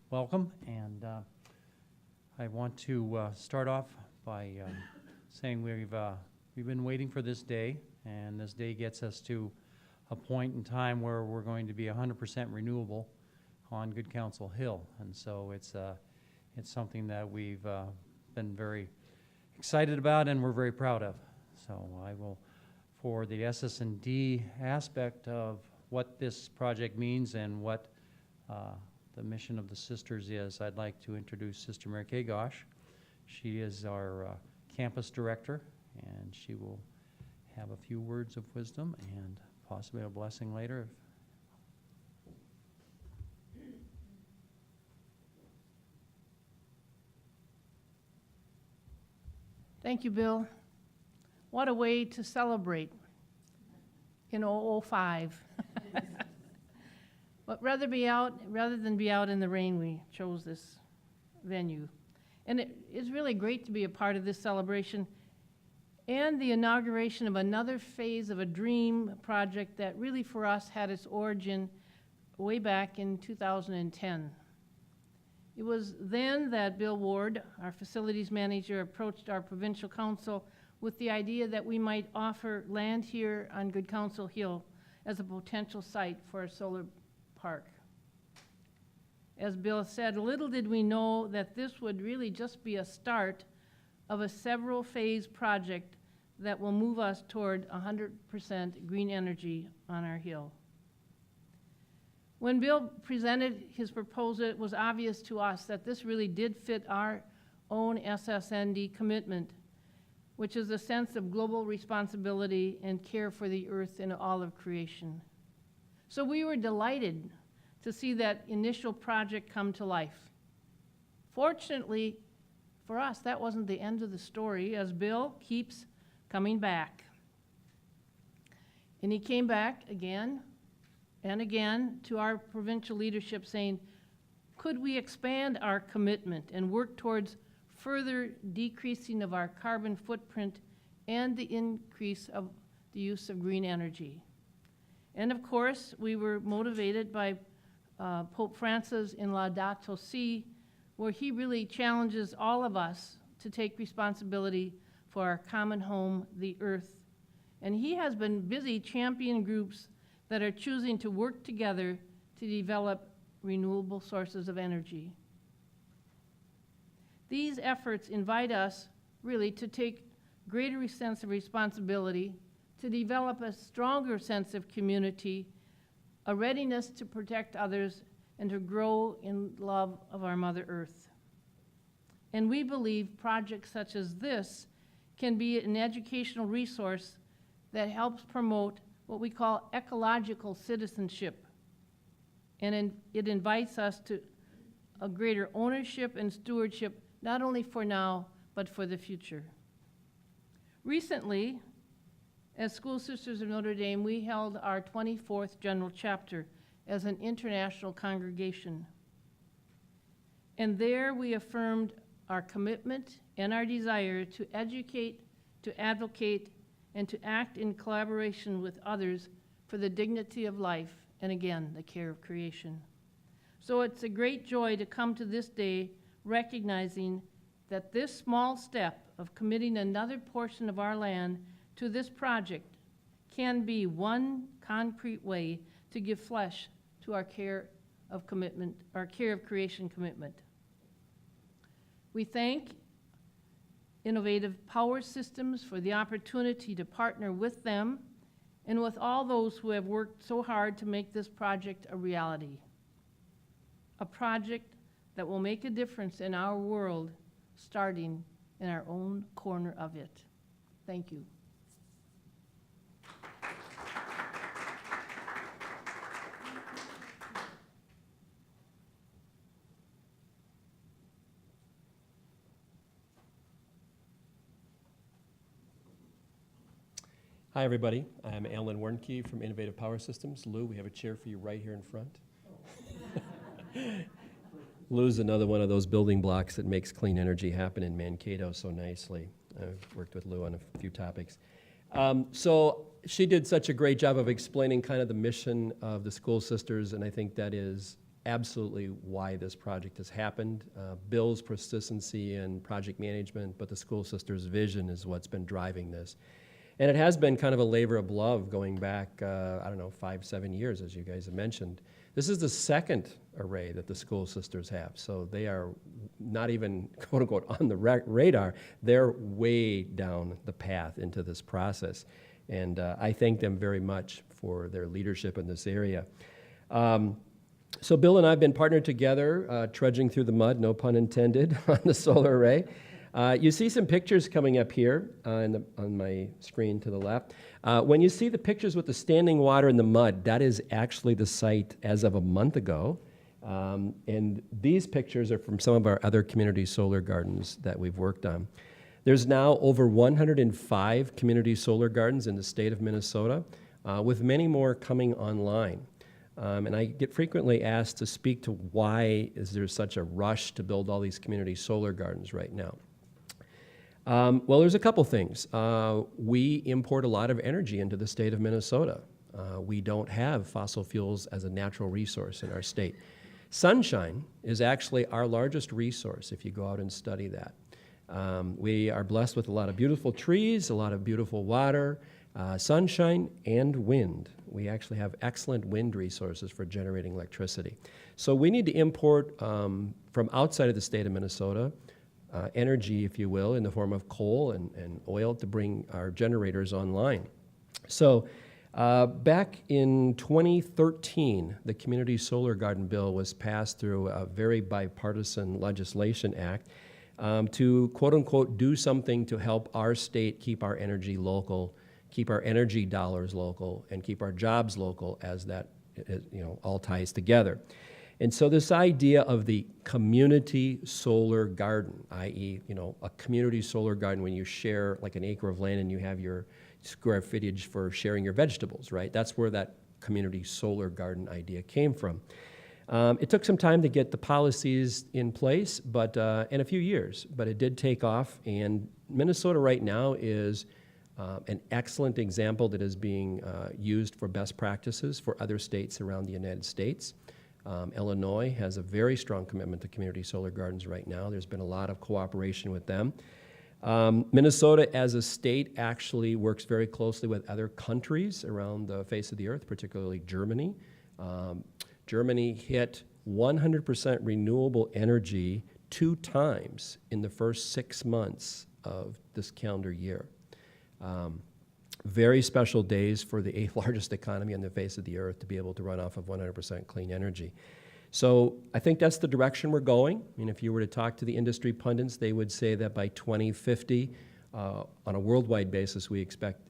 welcome, and I want to start off by saying we've been waiting for this day, and this day gets us to a point in time where we're going to be 100% renewable on Good Counsel Hill, and so it's something that we've been very excited about and we're very proud of. So I will, for the SSND aspect of what this project means and what the mission of the sisters is, I'd like to introduce Sister Mary Kay Gosh. She is our campus director, and she will have a few words of wisdom and possibly a blessing later. Thank you, Bill. What a way to celebrate in 005. But rather than be out in the rain, we chose this venue. And it is really great to be a part of this celebration and the inauguration of another phase of a dream project that really for us had its origin way back in 2010. It was then that Bill Ward, our facilities manager, approached our provincial council with the idea that we might offer land here on Good Counsel Hill as a potential site for a solar park. As Bill said, little did we know that this would really just be a start of a several phase project that will move us toward 100% green energy on our hill. When Bill presented his proposal, it was obvious to us that this really did fit our own SSND commitment, which is a sense of global responsibility and care for the earth and all of creation. So we were delighted to see that initial project come to life. Fortunately for us, that wasn't the end of the story, as Bill keeps coming back. And he came back again and again to our provincial leadership saying, could we expand our commitment and work towards further decreasing of our carbon footprint and the increase of the use of green energy? And of course, we were motivated by Pope Francis in Laudato Si', where he really challenges all of us to take responsibility for our common home, the earth. And he has been busy championing groups that are choosing to work together to develop renewable sources of energy. These efforts invite us really to take greater sense of responsibility, to develop a stronger sense of community, a readiness to protect others, and to grow in love of our Mother Earth. And we believe projects such as this can be an educational resource that helps promote what we call ecological citizenship. And it invites us to a greater ownership and stewardship, not only for now, but for the future. Recently, as School Sisters of Notre Dame, we held our 24th General Chapter as an international congregation. And there we affirmed our commitment and our desire to educate, to advocate, and to act in collaboration with others for the dignity of life and, again, the care of creation. So it's a great joy to come to this day recognizing that this small step of committing another portion of our land to this project can be one concrete way to give flesh to our care of commitment, our care of creation commitment. We thank Innovative Power Systems for the opportunity to partner with them and with all those who have worked so hard to make this project a reality. A project that will make a difference in our world, starting in our own corner of it. Thank you. Hi, everybody. I'm Alan Warnke from Innovative Power Systems. Lou, we have a chair for you right here in front. Lou's another one of those building blocks that makes clean energy happen in Mankato so nicely. I've worked with Lou on a few topics. So she did such a great job of explaining kind of the mission of the School Sisters, and I think that is absolutely why this project has happened. Bill's persistency in project management, but the school sisters' vision is what's been driving this. And it has been kind of a labor of love going back, 5-7 years, as you guys have mentioned. This is the second array that the school sisters have, so they are not even, quote unquote, on the radar. They're way down the path into this process. And I thank them very much for their leadership in this area. So Bill and I have been partnered together, trudging through the mud, no pun intended, on the solar array. You see some pictures coming up here on my screen to the left. When you see the pictures with the standing water in the mud, that is actually the site as of a month ago. And these pictures are from some of our other community solar gardens that we've worked on. There's now over 105 community solar gardens in the state of Minnesota, with many more coming online. And I get frequently asked to speak to why is there such a rush to build all these community solar gardens right now. Well, there's a couple things. We import a lot of energy into the state of Minnesota. We don't have fossil fuels as a natural resource in our state. Sunshine is actually our largest resource if you go out and study that. We are blessed with a lot of beautiful trees, a lot of beautiful water, sunshine, and wind. We actually have excellent wind resources for generating electricity. So we need to import from outside of the state of Minnesota energy, if you will, in the form of coal and oil to bring our generators online. So back in 2013, the Community Solar Garden Bill was passed through a very bipartisan legislation act to, quote unquote, do something to help our state keep our energy local, keep our energy dollars local, and keep our jobs local as that all ties together. And so this idea of the community solar garden, i.e., a community solar garden when you share like an acre of land and you have your square footage for sharing your vegetables, right? That's where that community solar garden idea came from. It took some time to get the policies in place, but in a few years, but it did take off. And Minnesota right now is an excellent example that is being used for best practices for other states around the United States. Illinois has a very strong commitment to community solar gardens right now. There's been a lot of cooperation with them. Minnesota as a state actually works very closely with other countries around the face of the earth, particularly Germany. Germany hit 100% renewable energy 2 times in the first 6 months of this calendar year. Very special days for the 8th largest economy on the face of the earth to be able to run off of 100% clean energy. So I think that's the direction we're going. I mean, if you were to talk to the industry pundits, they would say that by 2050, on a worldwide basis, we expect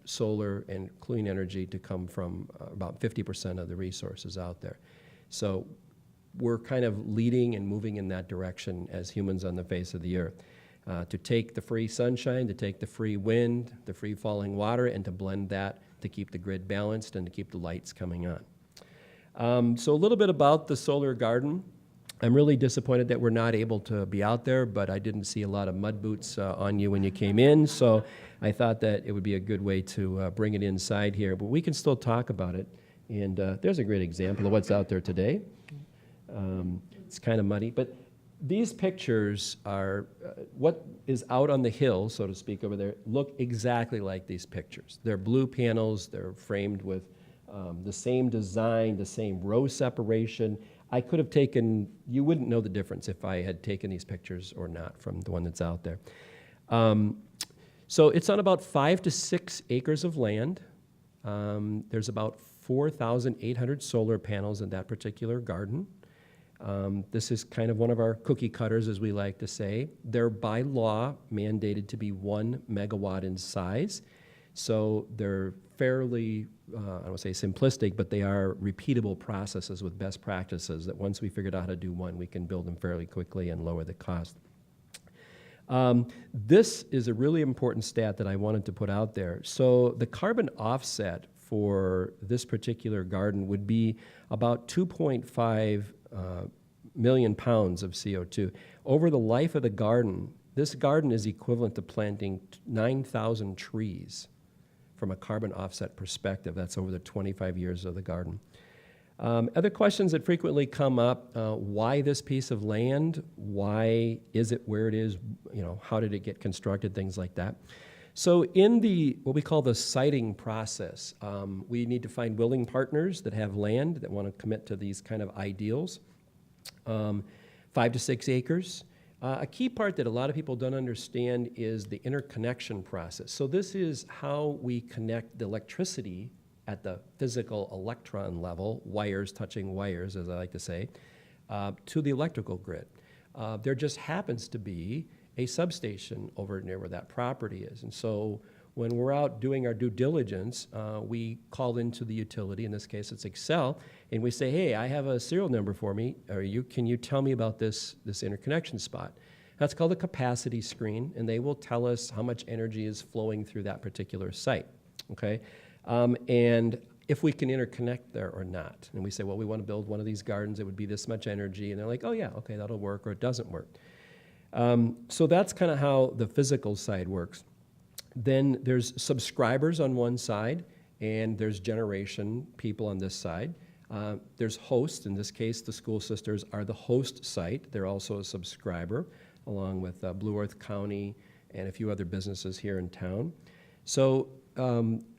solar and clean energy to come from about 50% of the resources out there. So we're kind of leading and moving in that direction as humans on the face of the earth. To take the free sunshine, to take the free wind, the free falling water, and to blend that to keep the grid balanced and to keep the lights coming on. So a little bit about the solar garden. I'm really disappointed that we're not able to be out there, but I didn't see a lot of mud boots on you when you came in, so I thought that it would be a good way to bring it inside here. But we can still talk about it, and there's a great example of what's out there today. It's kind of muddy, but these pictures are what is out on the hill, so to speak, over there, look exactly like these pictures. They're blue panels. They're framed with the same design, the same row separation. I could have taken, you wouldn't know the difference if I had taken these pictures or not from the one that's out there. So it's on about 5 to 6 acres of land. There's about 4,800 solar panels in that particular garden. This is kind of one of our cookie cutters, as we like to say. They're by law mandated to be 1 megawatt in size. So they're fairly, I don't want to say simplistic, but they are repeatable processes with best practices that once we figured out how to do one, we can build them fairly quickly and lower the cost. This is a really important stat that I wanted to put out there. So the carbon offset for this particular garden would be about 2.5 million pounds of CO2. Over the life of the garden, this garden is equivalent to planting 9,000 trees from a carbon offset perspective. That's over the 25 years of the garden. Other questions that frequently come up, why this piece of land? Why is it where it is? How did it get constructed? Things like that. So in what we call the siting process, we need to find willing partners that have land that want to commit to these kind of ideals. 5 to 6 acres. A key part that a lot of people don't understand is the interconnection process. So this is how we connect the electricity at the physical electron level, wires touching wires, as I like to say, to the electrical grid. There just happens to be a substation over near where that property is. And so when we're out doing our due diligence, we call into the utility, in this case it's Excel, and we say, hey, I have a serial number for me, or can you tell me about this interconnection spot? That's called a capacity screen, and they will tell us how much energy is flowing through that particular site, okay? And if we can interconnect there or not. And we say, well, we want to build one of these gardens, it would be this much energy, and they're like, oh yeah, okay, that'll work, or it doesn't work. So that's kind of how the physical side works. Then there's subscribers on one side, and there's generation people on this side. There's hosts. In this case, the school sisters are the host site. They're also a subscriber, along with Blue Earth County and a few other businesses here in town. So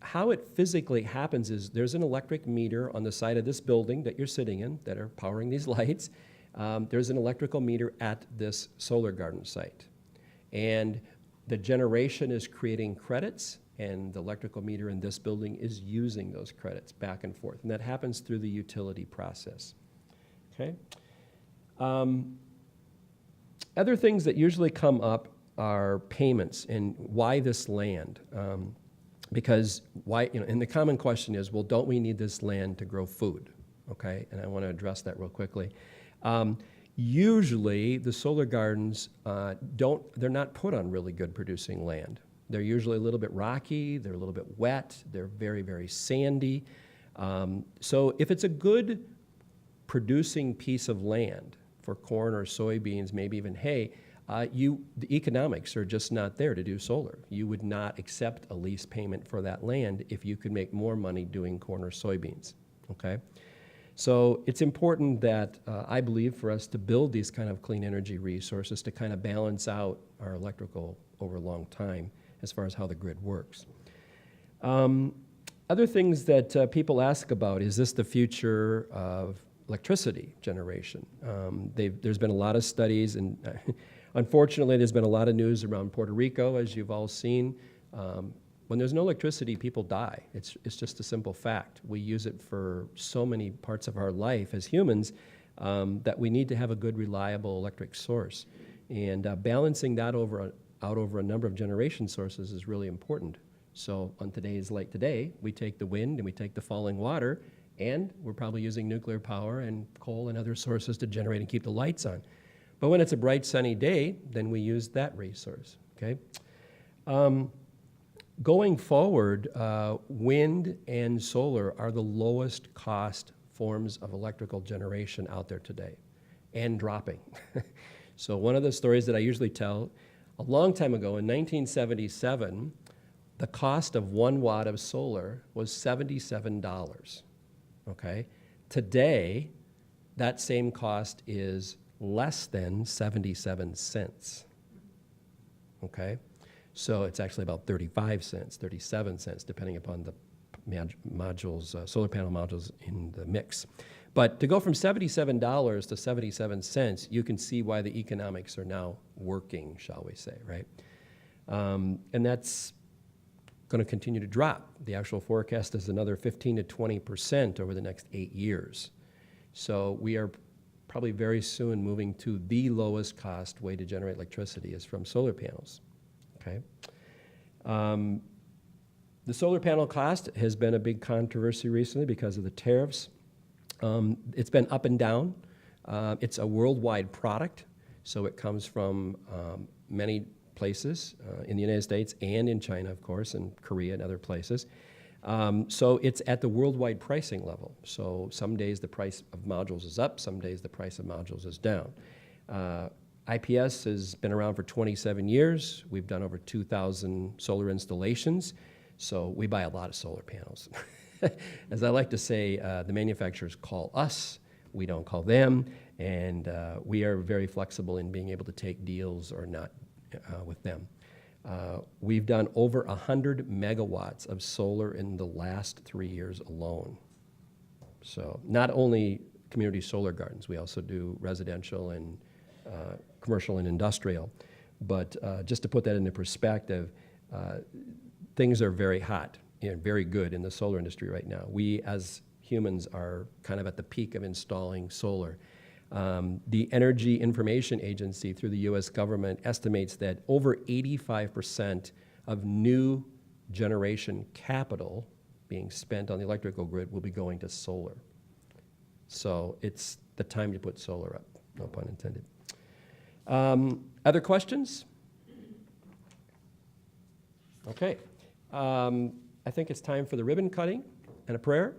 how it physically happens is there's an electric meter on the side of this building that you're sitting in that are powering these lights. There's an electrical meter at this solar garden site. And the generation is creating credits, and the electrical meter in this building is using those credits back and forth. And that happens through the utility process. Okay? Other things that usually come up are payments and why this land. Because and the common question is, well, don't we need this land to grow food? Okay, and I want to address that real quickly. Usually, the solar gardens they're not put on really good producing land. They're usually a little bit rocky, they're a little bit wet, they're very, very sandy. So if it's a good producing piece of land for corn or soybeans, maybe even hay, the economics are just not there to do solar. You would not accept a lease payment for that land if you could make more money doing corn or soybeans, okay? So it's important that, I believe, for us to build these kind of clean energy resources to kind of balance out our electrical over a long time as far as how the grid works. Other things that people ask about, is this the future of electricity generation? There's been a lot of studies, and unfortunately there's been a lot of news around Puerto Rico, as you've all seen. When there's no electricity, people die. It's just a simple fact. We use it for so many parts of our life as humans that we need to have a good, reliable electric source. And balancing that out over a number of generation sources is really important. So on today's like today, we take the wind and we take the falling water, and we're probably using nuclear power and coal and other sources to generate and keep the lights on. But when it's a bright, sunny day, then we use that resource, okay? Going forward, wind and solar are the lowest cost forms of electrical generation out there today, and dropping. So one of the stories that I usually tell, a long time ago in 1977, the cost of 1 watt of solar was $77, okay? Today, that same cost is less than 77 cents, okay? So it's actually about 35 cents, 37 cents, depending upon the modules, solar panel modules in the mix. But to go from $77 to 77 cents, you can see why the economics are now working, shall we say, right? And that's going to continue to drop. The actual forecast is another 15 to 20% over the next 8 years. So we are probably very soon moving to the lowest cost way to generate electricity is from solar panels. Okay. The solar panel cost has been a big controversy recently because of the tariffs. It's been up and down. It's a worldwide product, so it comes from many places in the United States and in China, of course, and Korea and other places. So it's at the worldwide pricing level. So some days the price of modules is up, some days the price of modules is down. IPS has been around for 27 years. We've done over 2,000 solar installations, so we buy a lot of solar panels. As I like to say, the manufacturers call us, we don't call them, and we are very flexible in being able to take deals or not with them. We've done over 100 megawatts of solar in the last 3 years alone. So not only community solar gardens, we also do residential and commercial and industrial. But just to put that into perspective, things are very hot and very good in the solar industry right now. We as humans are kind of at the peak of installing solar. The Energy Information Agency through the US government estimates that over 85% of new generation capital being spent on the electrical grid will be going to solar. So it's the time to put solar up, no pun intended. Other questions? Okay. I think it's time for the ribbon cutting and a prayer.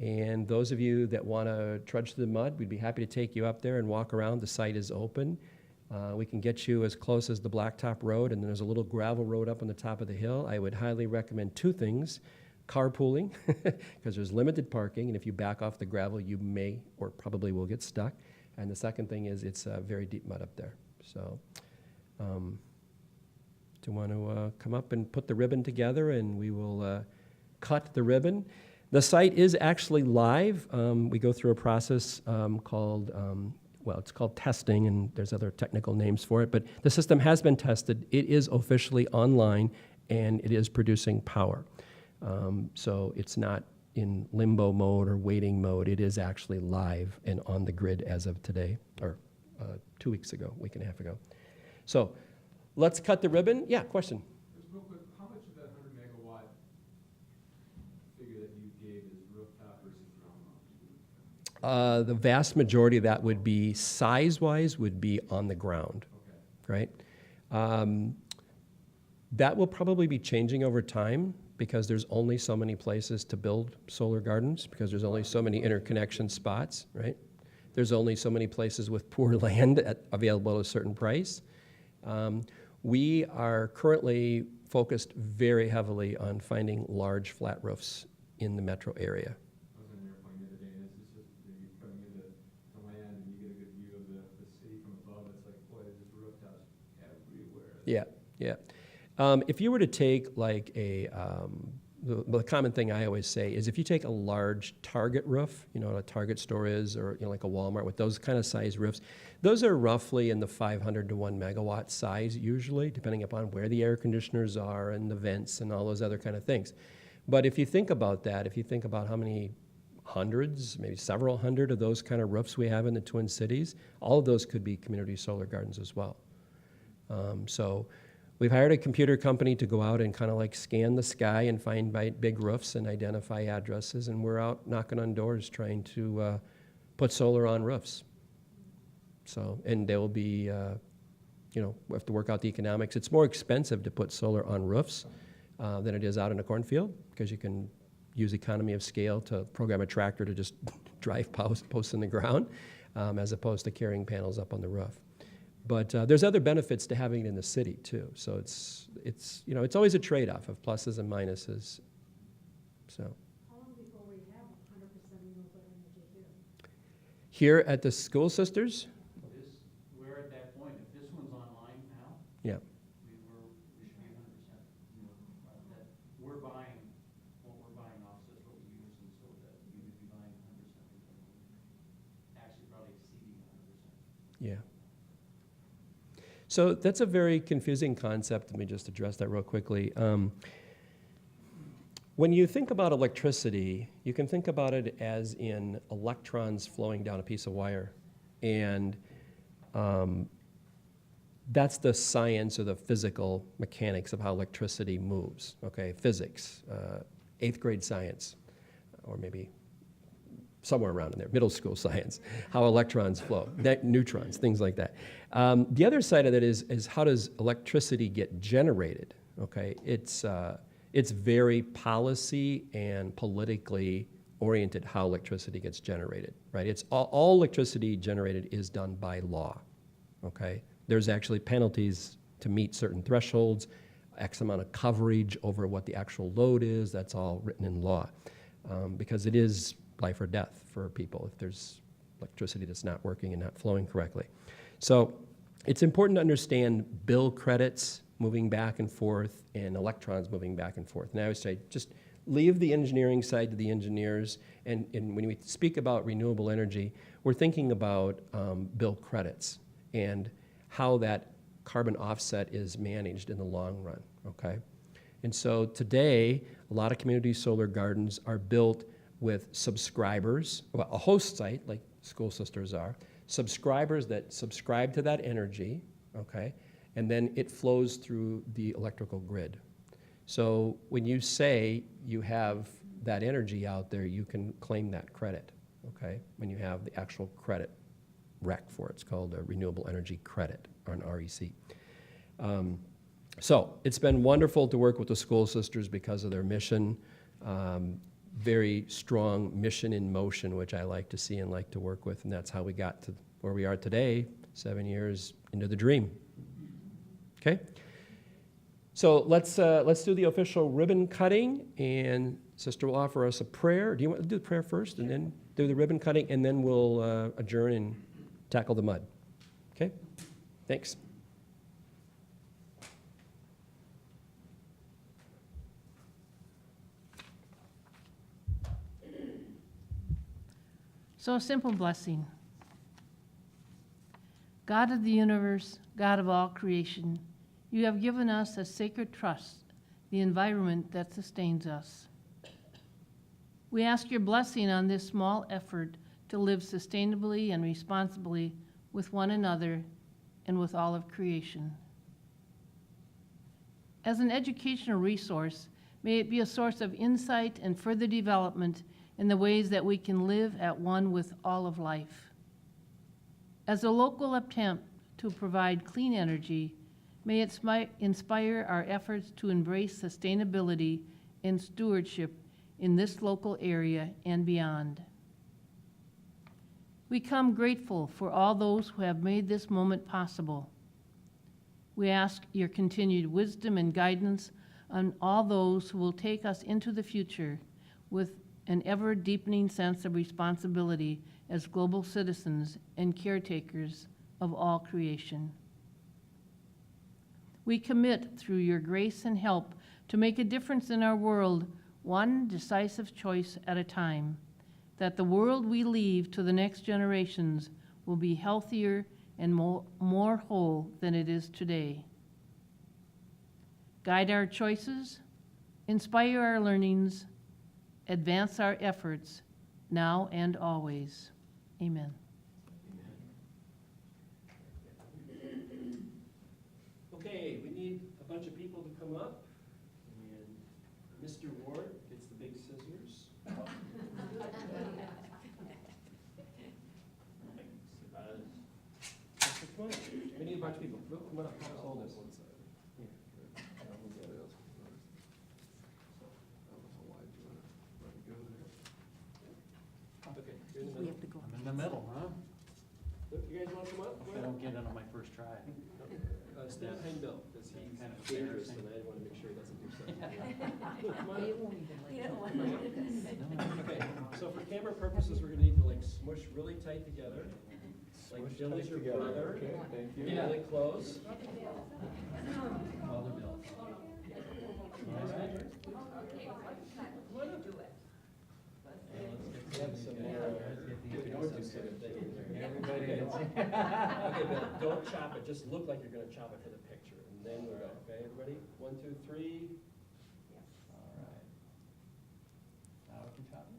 And those of you that want to trudge through the mud, we'd be happy to take you up there and walk around. The site is open. We can get you as close as the Blacktop Road, and then there's a little gravel road up on the top of the hill. I would highly recommend two things: carpooling, because there's limited parking, and if you back off the gravel, you may or probably will get stuck. And the second thing is it's very deep mud up there. So do you want to come up and put the ribbon together, and we will cut the ribbon. The site is actually live. We go through a process called, well, it's called testing, and there's other technical names for it, but the system has been tested. It is officially online, and it is producing power. So it's not in limbo mode or waiting mode. It is actually live and on the grid as of today, or 2 weeks ago, a week and a half ago. So let's cut the ribbon. Yeah, question? Just real quick, how much of that 100 megawatt figure that you gave is rooftop versus ground mount? The vast majority of that would be, size-wise, would be on the ground, Okay. right? That will probably be changing over time because there's only so many places to build solar gardens, because there's only so many interconnection spots, right? There's only so many places with poor land available at a certain price. We are currently focused very heavily on finding large flat roofs in the metro area. I was on an airplane the other day, and this is just, you're coming into land, and you get a good view of the city from above. It's like, boy, there's just rooftops everywhere. Yeah, yeah. If you were to take like the common thing I always say is if you take a large Target roof, you know what a Target store is, or like a Walmart with those kind of size roofs, those are roughly in the 500 to 1 megawatt size usually, depending upon where the air conditioners are and the vents and all those other kind of things. But if you think about that, if you think about how many hundreds, maybe several hundred of those kind of roofs we have in the Twin Cities, all of those could be community solar gardens as well. So we've hired a computer company to go out and kind of like scan the sky and find big roofs and identify addresses, and we're out knocking on doors trying to put solar on roofs. So, and they will be, you know, we have to work out the economics. It's more expensive to put solar on roofs than it is out in a cornfield, because you can use economy of scale to program a tractor to just drive posts in the ground, as opposed to carrying panels up on the roof. But there's other benefits to having it in the city too. So it's you know, it's always a trade-off of pluses and minuses. So. How long before we have 100% renewable energy here? Here at the School Sisters, We're at that point. If this one's online now, yeah, we should be 100%. That we're buying, what we're buying offsets what we use, and so that we would be buying 100% renewable. Actually, probably exceeding 100%. yeah. So that's a very confusing concept. Let me just address that real quickly. When you think about electricity, you can think about it as in electrons flowing down a piece of wire. And that's the science or the physical mechanics of how electricity moves, okay? Physics, 8th grade science, or maybe somewhere around in there, middle school science, how electrons flow, neutrons, things like that. The other side of it is how does electricity get generated, okay? It's very policy and politically oriented how electricity gets generated, right? It's all electricity generated is done by law, okay? There's actually penalties to meet certain thresholds, X amount of coverage over what the actual load is, that's all written in law. because it is life or death for people if there's electricity that's not working and not flowing correctly. So it's important to understand bill credits moving back and forth and electrons moving back and forth. And I would say just leave the engineering side to the engineers, and when we speak about renewable energy, we're thinking about bill credits and how that carbon offset is managed in the long run, okay? And so today, a lot of community solar gardens are built with subscribers, well, a host site, like school sisters are, subscribers that subscribe to that energy, okay? And then it flows through the electrical grid. So when you say you have that energy out there, you can claim that credit, okay? When you have the actual credit rec for it. It's called a renewable energy credit, or an REC. So it's been wonderful to work with the school sisters because of their mission. Very strong mission in motion, which I like to see and like to work with, and that's how we got to where we are today, 7 years into the dream. Okay? So let's do the official ribbon cutting, and Sister will offer us a prayer. Do you want to do the prayer first, and then do the ribbon cutting, and then we'll adjourn and tackle the mud? Okay? Thanks. So a simple blessing. God of the universe, God of all creation, you have given us a sacred trust, the environment that sustains us. We ask your blessing on this small effort to live sustainably and responsibly with one another and with all of creation. As an educational resource, may it be a source of insight and further development in the ways that we can live at one with all of life. As a local attempt to provide clean energy, may it inspire our efforts to embrace sustainability and stewardship in this local area and beyond. We come grateful for all those who have made this moment possible. We ask your continued wisdom and guidance on all those who will take us into the future with an ever-deepening sense of responsibility as global citizens and caretakers of all creation. We commit, through your grace and help, to make a difference in our world, one decisive choice at a time, that the world we leave to the next generations will be healthier and more whole than it is today. Guide our choices, inspire our learnings, advance our efforts, now and always. Amen. Okay, we need a bunch of people to come up, and Mr. Ward gets the big scissors. Come on. We need a bunch of people. Come on up, help us hold this. Okay, you're in the We middle. have to go. I'm in the middle, huh? You guys want to come up? Hope I don't get it on my first try. Stand behind Bill, because he's Kind of dangerous, embarrassing. and I want to make sure he doesn't do something. Come on They up. won't even let you. Okay, so for camera purposes, we're gonna need to like smush really tight together. Like Bill is your brother. Okay, thank you. Get really close. All the bills. Everybody gets Okay, Bill, don't chop it, just look like you're gonna chop it for the picture, and then we'll go, okay, everybody? 1, 2, 3. All right. Now we can chop it.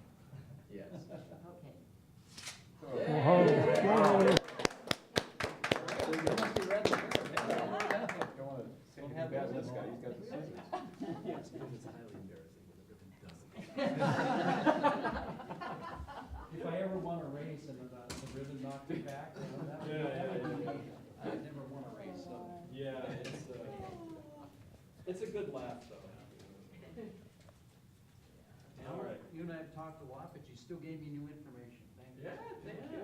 Yes. Don't want to say anything bad to this guy, he's got the scissors. Yes, because it's highly embarrassing when the ribbon doesn't. If I ever won a race and the ribbon knocked me back, that would be me. I never won a race, so. Yeah, it's a good laugh, though. All right. You and I have talked a lot, but you still gave me new information. Thank you. Yeah, thank you.